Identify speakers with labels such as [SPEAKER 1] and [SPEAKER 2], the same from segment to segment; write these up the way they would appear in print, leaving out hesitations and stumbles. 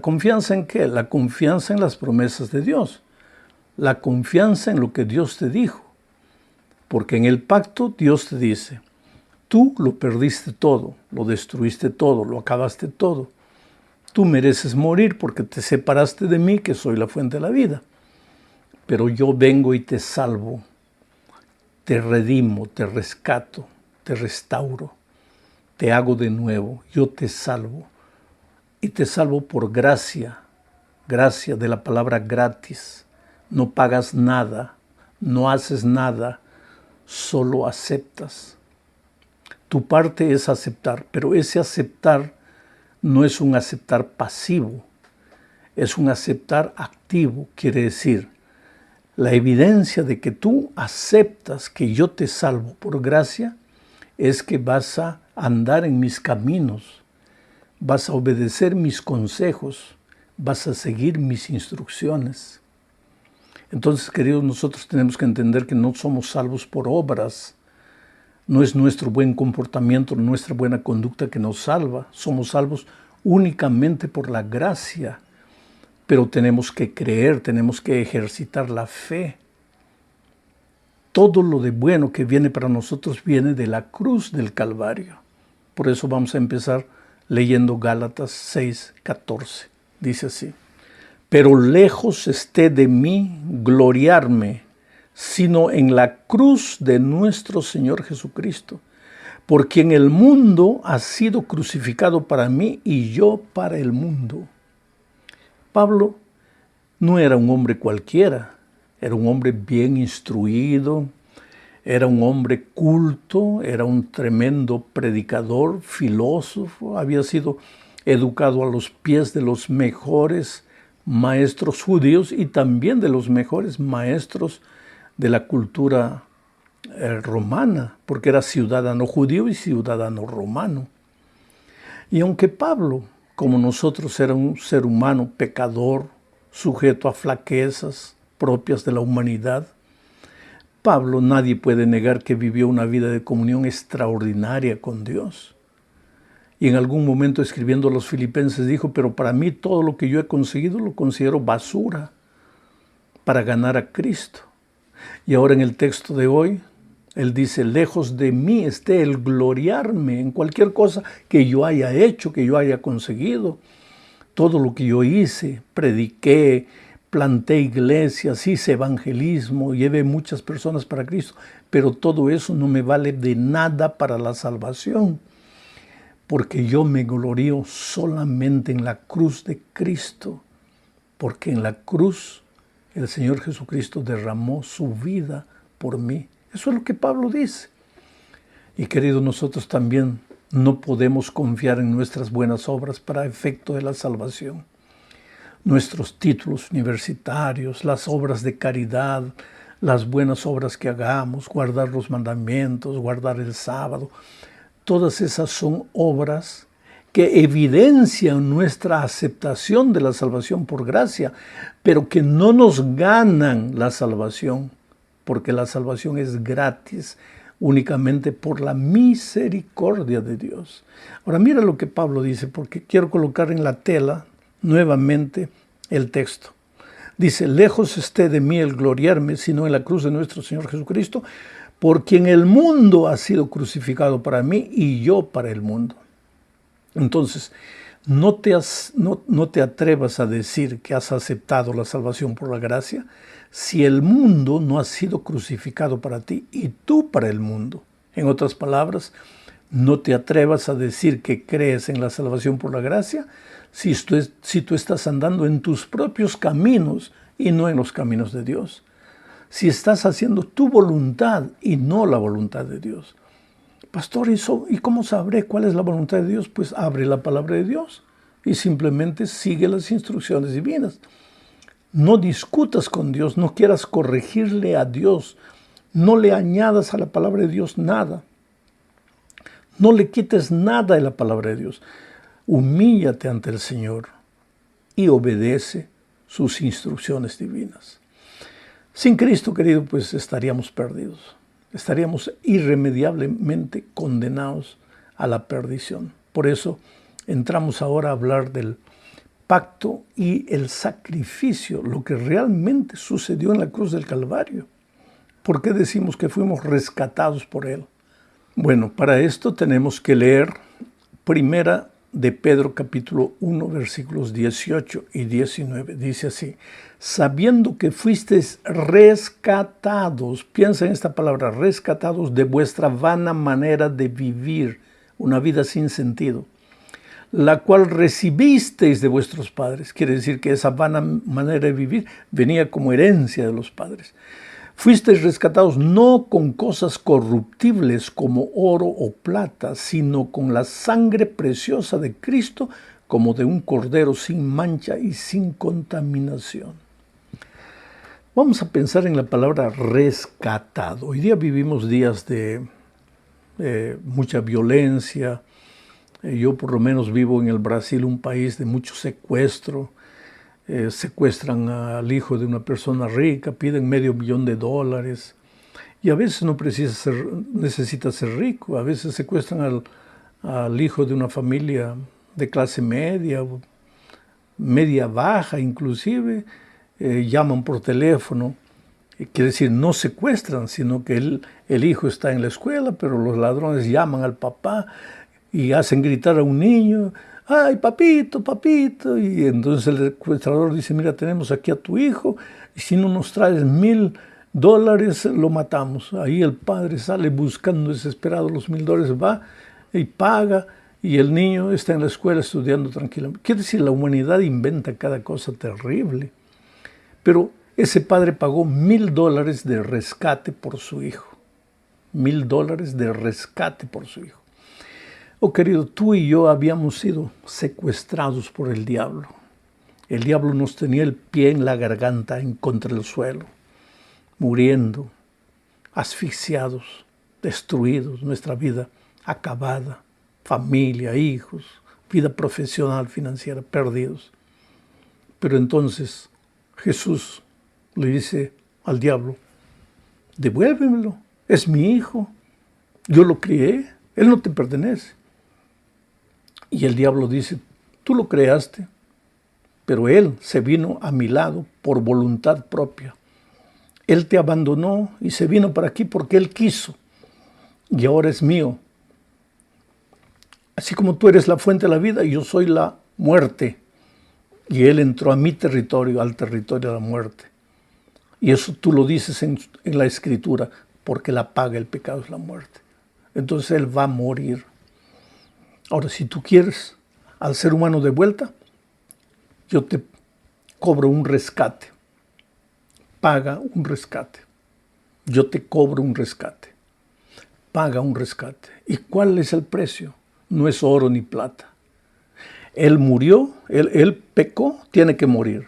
[SPEAKER 1] confianza en qué? La confianza en las promesas de Dios. La confianza en lo que Dios te dijo. Porque en el pacto Dios te dice, tú lo perdiste todo, lo destruiste todo, lo acabaste todo. Tú mereces morir porque te separaste de mí, que soy la fuente de la vida. Pero yo vengo y te salvo, te redimo, te rescato, te restauro, te hago de nuevo, yo te salvo. Y te salvo por gracia, gracia de la palabra gratis. No pagas nada, no haces nada, solo aceptas. Tu parte es aceptar, pero ese aceptar no es un aceptar pasivo, es un aceptar activo. Quiere decir, la evidencia de que tú aceptas que yo te salvo por gracia es que vas a andar en mis caminos, vas a obedecer mis consejos, vas a seguir mis instrucciones. Entonces, queridos, nosotros tenemos que entender que no somos salvos por obras. No es nuestro buen comportamiento, nuestra buena conducta que nos salva. Somos salvos únicamente por la gracia. Pero tenemos que creer, tenemos que ejercitar la fe. Todo lo de bueno que viene para nosotros viene de la cruz del Calvario. Por eso vamos a empezar leyendo Gálatas 6:14. Dice así: pero lejos esté de mí gloriarme, sino en la cruz de nuestro Señor Jesucristo, por quien el mundo ha sido crucificado para mí y yo para el mundo. Pablo no era un hombre cualquiera, era un hombre bien instruido, era un hombre culto, era un tremendo predicador, filósofo, había sido educado a los pies de los mejores maestros judíos y también de los mejores maestros de la cultura romana, porque era ciudadano judío y ciudadano romano. Y aunque Pablo, como nosotros, era un ser humano pecador, sujeto a flaquezas propias de la humanidad, Pablo, nadie puede negar que vivió una vida de comunión extraordinaria con Dios. Y en algún momento, escribiendo a los filipenses, dijo: pero para mí todo lo que yo he conseguido lo considero basura para ganar a Cristo. Y ahora en el texto de hoy, él dice: lejos de mí esté el gloriarme en cualquier cosa que yo haya hecho, que yo haya conseguido. Todo lo que yo hice, prediqué, planté iglesias, hice evangelismo, llevé muchas personas para Cristo, pero todo eso no me vale de nada para la salvación, porque yo me glorío solamente en la cruz de Cristo, porque en la cruz el Señor Jesucristo derramó su vida por mí. Eso es lo que Pablo dice. Y queridos, nosotros también no podemos confiar en nuestras buenas obras para efecto de la salvación. Nuestros títulos universitarios, las obras de caridad, las buenas obras que hagamos, guardar los mandamientos, guardar el sábado, todas esas son obras que evidencian nuestra aceptación de la salvación por gracia, pero que no nos ganan la salvación, porque la salvación es gratis, únicamente por la misericordia de Dios. Ahora mira lo que Pablo dice, porque quiero colocar en la tela nuevamente el texto. Dice: lejos esté de mí el gloriarme, sino en la cruz de nuestro Señor Jesucristo, por quien el mundo ha sido crucificado para mí y yo para el mundo. Entonces, no te atrevas a decir que has aceptado la salvación por la gracia si el mundo no ha sido crucificado para ti y tú para el mundo. En otras palabras, no te atrevas a decir que crees en la salvación por la gracia si tú estás andando en tus propios caminos y no en los caminos de Dios. Si estás haciendo tu voluntad y no la voluntad de Dios. Pastor, ¿y cómo sabré cuál es la voluntad de Dios? Pues abre la palabra de Dios y simplemente sigue las instrucciones divinas. No discutas con Dios, no quieras corregirle a Dios, no le añadas a la palabra de Dios nada. No le quites nada de la palabra de Dios. Humíllate ante el Señor y obedece sus instrucciones divinas. Sin Cristo, querido, pues estaríamos perdidos. Estaríamos irremediablemente condenados a la perdición. Por eso entramos ahora a hablar del pacto y el sacrificio, lo que realmente sucedió en la cruz del Calvario. ¿Por qué decimos que fuimos rescatados por Él? Bueno, para esto tenemos que leer Primera de Pedro capítulo 1, versículos 18 y 19. Dice así: sabiendo que fuisteis rescatados, piensa en esta palabra, rescatados de vuestra vana manera de vivir, una vida sin sentido, la cual recibisteis de vuestros padres. Quiere decir que esa vana manera de vivir venía como herencia de los padres. Fuisteis rescatados no con cosas corruptibles como oro o plata, sino con la sangre preciosa de Cristo, como de un cordero sin mancha y sin contaminación. Vamos a pensar en la palabra rescatado. Hoy día vivimos días de mucha violencia. Yo por lo menos vivo en el Brasil, un país de mucho secuestro. Secuestran al hijo de una persona rica, piden $500,000 y a veces no necesita ser rico, a veces secuestran al hijo de una familia de clase media, media baja inclusive, llaman por teléfono, quiere decir no secuestran, sino que el hijo está en la escuela, pero los ladrones llaman al papá y hacen gritar a un niño: ¡ay, papito, papito! Y entonces el secuestrador dice: mira, tenemos aquí a tu hijo, y si no nos traes $1,000, lo matamos. Ahí el padre sale buscando desesperado los $1,000, va y paga, y el niño está en la escuela estudiando tranquilamente. Quiere decir, la humanidad inventa cada cosa terrible. Pero ese padre pagó $1,000 de rescate por su hijo. $1,000 de rescate por su hijo. Oh querido, tú y yo habíamos sido secuestrados por el diablo. El diablo nos tenía el pie en la garganta, contra el suelo, muriendo, asfixiados, destruidos, nuestra vida acabada, familia, hijos, vida profesional, financiera, perdidos. Pero entonces Jesús le dice al diablo: devuélvemelo, es mi hijo, yo lo crié, él no te pertenece. Y el diablo dice: tú lo creaste, pero él se vino a mi lado por voluntad propia. Él te abandonó y se vino para aquí porque él quiso, y ahora es mío. Así como tú eres la fuente de la vida, yo soy la muerte. Y él entró a mi territorio, al territorio de la muerte. Y eso tú lo dices en la Escritura, porque la paga del pecado es la muerte. Entonces él va a morir. Ahora, si tú quieres al ser humano de vuelta, yo te cobro un rescate. Paga un rescate. Yo te cobro un rescate. Paga un rescate. ¿Y cuál es el precio? No es oro ni plata. Él murió, él pecó, tiene que morir.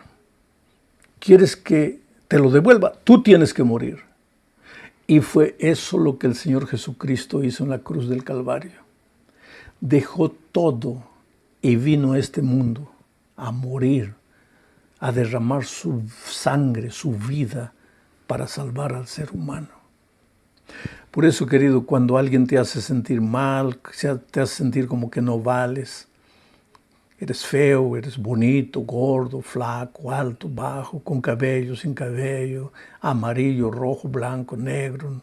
[SPEAKER 1] ¿Quieres que te lo devuelva? Tú tienes que morir. Y fue eso lo que el Señor Jesucristo hizo en la cruz del Calvario. Dejó todo y vino a este mundo a morir, a derramar su sangre, su vida, para salvar al ser humano. Por eso, querido, cuando alguien te hace sentir mal, te hace sentir como que no vales, eres feo, eres bonito, gordo, flaco, alto, bajo, con cabello, sin cabello, amarillo, rojo, blanco, negro,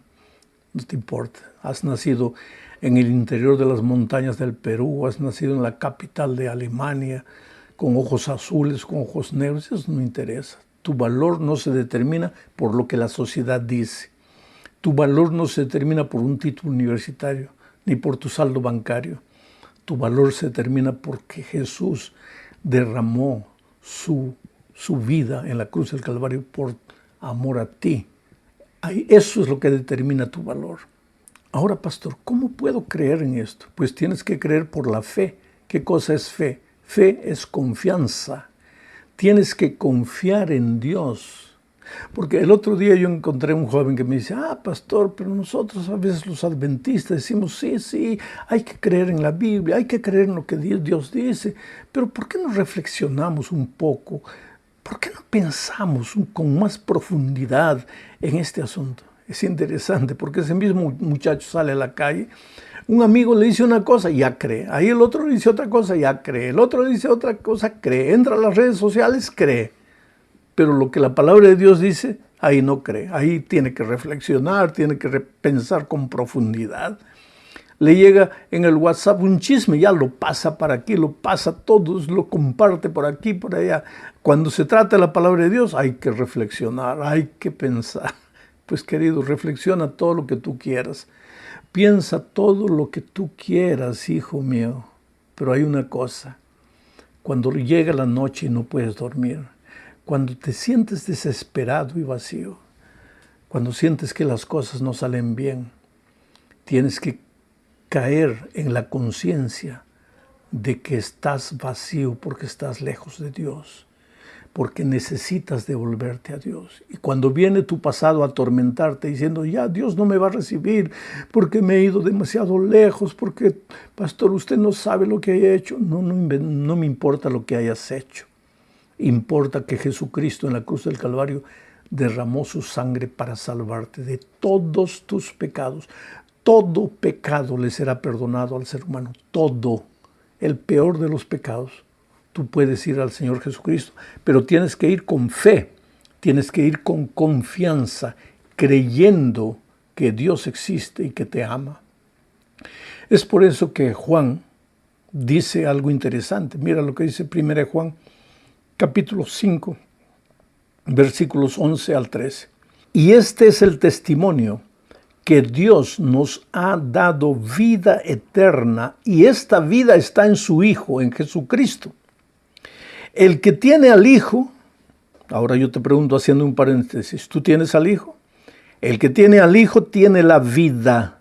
[SPEAKER 1] no te importa. Has nacido en el interior de las montañas del Perú, has nacido en la capital de Alemania, con ojos azules, con ojos negros, eso no interesa. Tu valor no se determina por lo que la sociedad dice. Tu valor no se determina por un título universitario, ni por tu saldo bancario. Tu valor se determina porque Jesús derramó su vida en la cruz del Calvario por amor a ti. Eso es lo que determina tu valor. Ahora, pastor, ¿cómo puedo creer en esto? Pues tienes que creer por la fe. ¿Qué cosa es fe? Fe es confianza. Tienes que confiar en Dios. Porque el otro día yo encontré un joven que me dice: pastor, pero nosotros a veces los adventistas decimos, sí, hay que creer en la Biblia, hay que creer en lo que Dios dice, pero ¿por qué no reflexionamos un poco? ¿Por qué no pensamos con más profundidad en este asunto? Es interesante porque ese mismo muchacho sale a la calle, un amigo le dice una cosa, ya cree. Ahí el otro le dice otra cosa, ya cree. El otro le dice otra cosa, cree. Entra a las redes sociales, cree. Pero lo que la palabra de Dios dice, ahí no cree. Ahí tiene que reflexionar, tiene que pensar con profundidad. Le llega en el WhatsApp un chisme, ya lo pasa para aquí, lo pasa a todos, lo comparte por aquí, por allá. Cuando se trata de la palabra de Dios, hay que reflexionar, hay que pensar. Pues querido, reflexiona todo lo que tú quieras. Piensa todo lo que tú quieras, hijo mío. Pero hay una cosa, cuando llega la noche y no puedes dormir, cuando te sientes desesperado y vacío, cuando sientes que las cosas no salen bien, tienes que caer en la conciencia de que estás vacío porque estás lejos de Dios, porque necesitas devolverte a Dios. Y cuando viene tu pasado a atormentarte diciendo, ya Dios no me va a recibir porque me he ido demasiado lejos, porque pastor, usted no sabe lo que he hecho. No me importa lo que hayas hecho. Importa que Jesucristo en la cruz del Calvario derramó su sangre para salvarte de todos tus pecados. Todo pecado le será perdonado al ser humano, todo, el peor de los pecados. Tú puedes ir al Señor Jesucristo, pero tienes que ir con fe, tienes que ir con confianza, creyendo que Dios existe y que te ama. Es por eso que Juan dice algo interesante. Mira lo que dice 1 Juan, capítulo 5, versículos 11 al 13. Y este es el testimonio, que Dios nos ha dado vida eterna y esta vida está en su Hijo, en Jesucristo. El que tiene al Hijo, ahora yo te pregunto haciendo un paréntesis, ¿tú tienes al Hijo? El que tiene al Hijo tiene la vida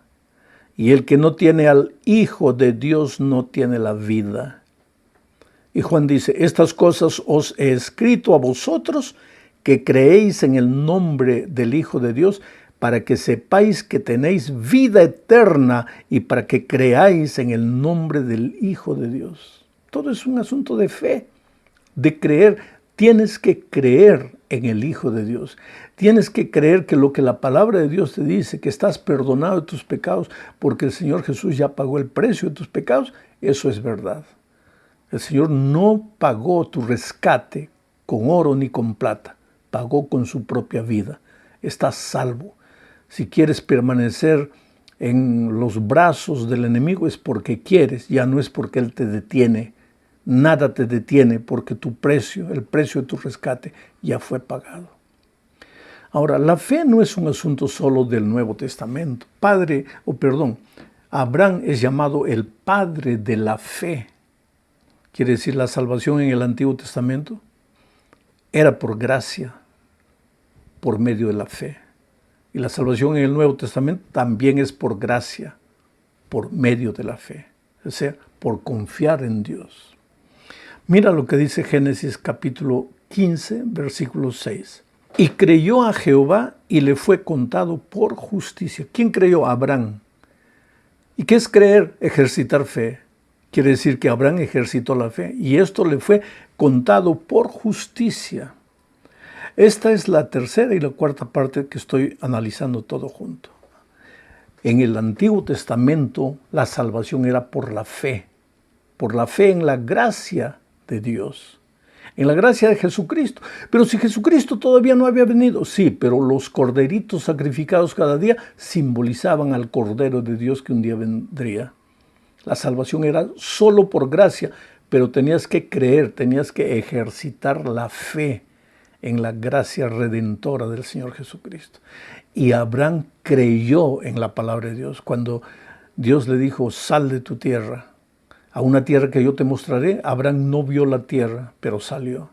[SPEAKER 1] y el que no tiene al Hijo de Dios no tiene la vida. Y Juan dice, estas cosas os he escrito a vosotros que creéis en el nombre del Hijo de Dios, para que sepáis que tenéis vida eterna y para que creáis en el nombre del Hijo de Dios. Todo es un asunto de fe, de creer. Tienes que creer en el Hijo de Dios. Tienes que creer que lo que la palabra de Dios te dice, que estás perdonado de tus pecados, porque el Señor Jesús ya pagó el precio de tus pecados, eso es verdad. El Señor no pagó tu rescate con oro ni con plata, pagó con su propia vida. Estás salvo. Si quieres permanecer en los brazos del enemigo es porque quieres, ya no es porque él te detiene. Nada te detiene porque tu precio, el precio de tu rescate ya fue pagado. Ahora, la fe no es un asunto solo del Nuevo Testamento. Abraham es llamado el padre de la fe. Quiere decir, la salvación en el Antiguo Testamento era por gracia, por medio de la fe. Y la salvación en el Nuevo Testamento también es por gracia, por medio de la fe, o sea, por confiar en Dios. Mira lo que dice Génesis capítulo 15, versículo 6. Y creyó a Jehová y le fue contado por justicia. ¿Quién creyó? Abraham. ¿Y qué es creer? Ejercitar fe. Quiere decir que Abraham ejercitó la fe y esto le fue contado por justicia. Esta es la tercera y la cuarta parte que estoy analizando todo junto. En el Antiguo Testamento la salvación era por la fe en la gracia de Dios, en la gracia de Jesucristo. Pero si Jesucristo todavía no había venido, sí, pero los corderitos sacrificados cada día simbolizaban al Cordero de Dios que un día vendría. La salvación era solo por gracia, pero tenías que creer, tenías que ejercitar la fe en la gracia redentora del Señor Jesucristo. Y Abraham creyó en la palabra de Dios. Cuando Dios le dijo, sal de tu tierra, a una tierra que yo te mostraré, Abraham no vio la tierra, pero salió.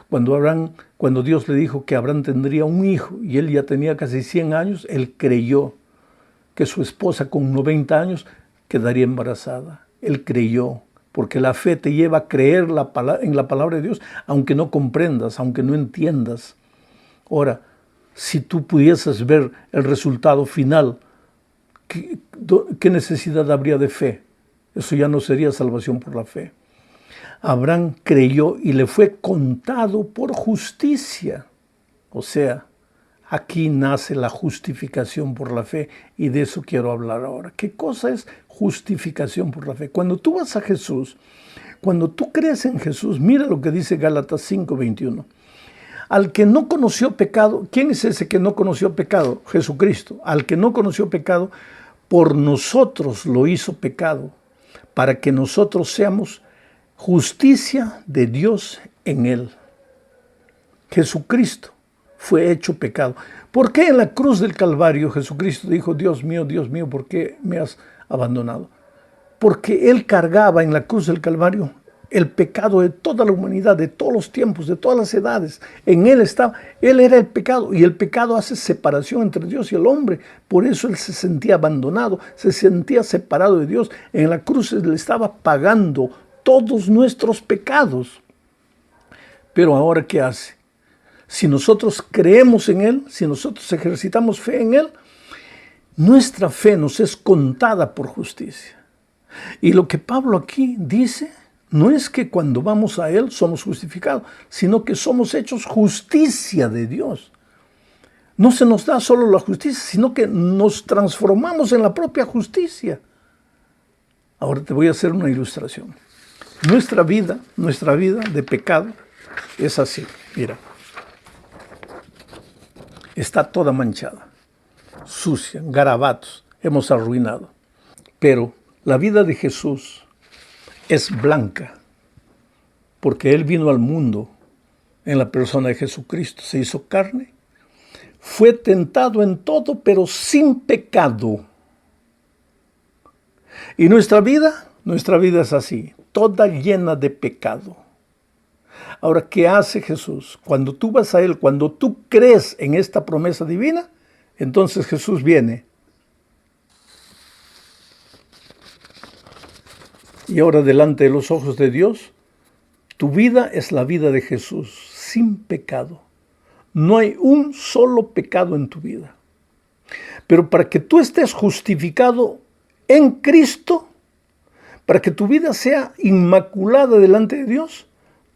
[SPEAKER 1] Cuando Dios le dijo que Abraham tendría un hijo, y él ya tenía casi 100 años, él creyó que su esposa con 90 años quedaría embarazada. Él creyó. Porque la fe te lleva a creer en la palabra de Dios, aunque no comprendas, aunque no entiendas. Ahora, si tú pudieses ver el resultado final, ¿qué necesidad habría de fe? Eso ya no sería salvación por la fe. Abraham creyó y le fue contado por justicia. O sea, Aquí nace la justificación por la fe y de eso quiero hablar ahora. ¿Qué cosa es justificación por la fe? Cuando tú vas a Jesús, cuando tú crees en Jesús, mira lo que dice Gálatas 5:21. Al que no conoció pecado, ¿quién es ese que no conoció pecado? Jesucristo. Al que no conoció pecado, por nosotros lo hizo pecado, para que nosotros seamos justicia de Dios en él. Jesucristo fue hecho pecado. ¿Por qué en la cruz del Calvario Jesucristo dijo, Dios mío, ¿por qué me has abandonado? Porque Él cargaba en la cruz del Calvario el pecado de toda la humanidad, de todos los tiempos, de todas las edades. En Él estaba, Él era el pecado, y el pecado hace separación entre Dios y el hombre. Por eso Él se sentía abandonado, se sentía separado de Dios. En la cruz Él estaba pagando todos nuestros pecados. Pero ahora, ¿qué hace? Si nosotros creemos en Él, si nosotros ejercitamos fe en Él, nuestra fe nos es contada por justicia. Y lo que Pablo aquí dice no es que cuando vamos a Él somos justificados, sino que somos hechos justicia de Dios. No se nos da solo la justicia, sino que nos transformamos en la propia justicia. Ahora te voy a hacer una ilustración. Nuestra vida de pecado es así, mira. Está toda manchada, sucia, garabatos, hemos arruinado. Pero la vida de Jesús es blanca, porque Él vino al mundo en la persona de Jesucristo, se hizo carne, fue tentado en todo, pero sin pecado. Y nuestra vida es así, toda llena de pecado. Ahora, ¿qué hace Jesús? Cuando tú vas a Él, cuando tú crees en esta promesa divina, entonces Jesús viene. Y ahora, delante de los ojos de Dios, tu vida es la vida de Jesús, sin pecado. No hay un solo pecado en tu vida. Pero para que tú estés justificado en Cristo, para que tu vida sea inmaculada delante de Dios,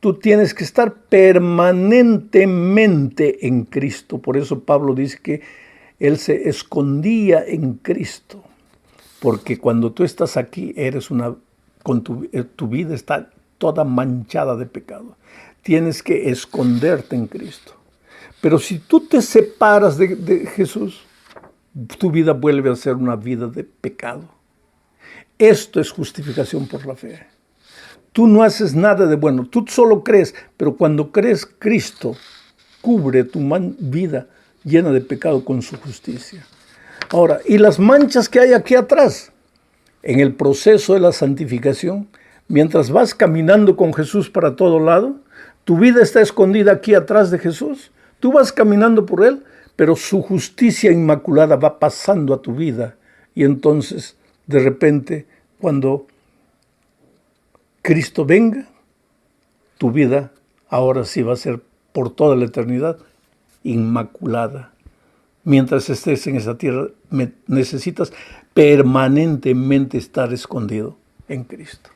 [SPEAKER 1] tú tienes que estar permanentemente en Cristo. Por eso Pablo dice que Él se escondía en Cristo. Porque cuando tú estás aquí, tu vida está toda manchada de pecado. Tienes que esconderte en Cristo. Pero si tú te separas de Jesús, tu vida vuelve a ser una vida de pecado. Esto es justificación por la fe. Tú no haces nada de bueno, tú solo crees, pero cuando crees, Cristo cubre tu vida llena de pecado con su justicia. Ahora, ¿y las manchas que hay aquí atrás? En el proceso de la santificación, mientras vas caminando con Jesús para todo lado, tu vida está escondida aquí atrás de Jesús, tú vas caminando por Él, pero su justicia inmaculada va pasando a tu vida. Y entonces, de repente, cuando Cristo venga, tu vida ahora sí va a ser por toda la eternidad inmaculada. Mientras estés en esa tierra, necesitas permanentemente estar escondido en Cristo.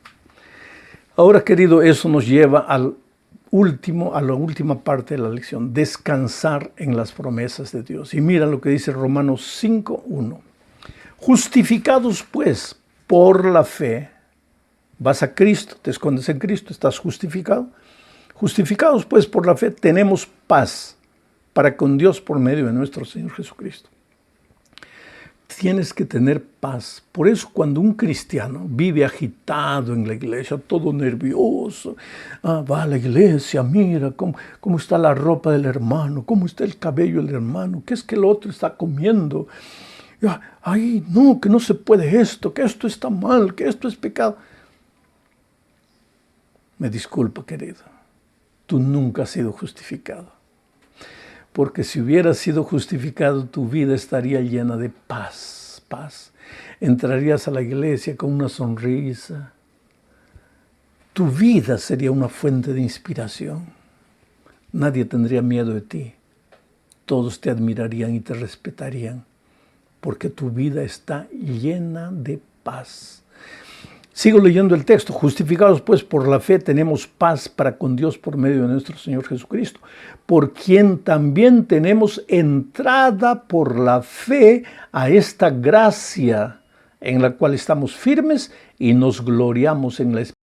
[SPEAKER 1] Ahora, querido, eso nos lleva a la última parte de la lección, descansar en las promesas de Dios. Y mira lo que dice Romanos 5:1. Justificados pues por la fe, vas a Cristo, te escondes en Cristo, estás justificado. Justificados pues por la fe, tenemos paz para con Dios por medio de nuestro Señor Jesucristo. Tienes que tener paz. Por eso cuando un cristiano vive agitado en la iglesia, todo nervioso, va a la iglesia, mira cómo está la ropa del hermano, cómo está el cabello del hermano, qué es que el otro está comiendo. Ay, no, que no se puede esto, que esto está mal, que esto es pecado. Me disculpa, querido, tú nunca has sido justificado. Porque si hubieras sido justificado, tu vida estaría llena de paz. Entrarías a la iglesia con una sonrisa. Tu vida sería una fuente de inspiración. Nadie tendría miedo de ti. Todos te admirarían y te respetarían, porque tu vida está llena de paz. Sigo leyendo el texto. Justificados pues por la fe tenemos paz para con Dios por medio de nuestro Señor Jesucristo, por quien también tenemos entrada por la fe a esta gracia en la cual estamos firmes y nos gloriamos en la esperanza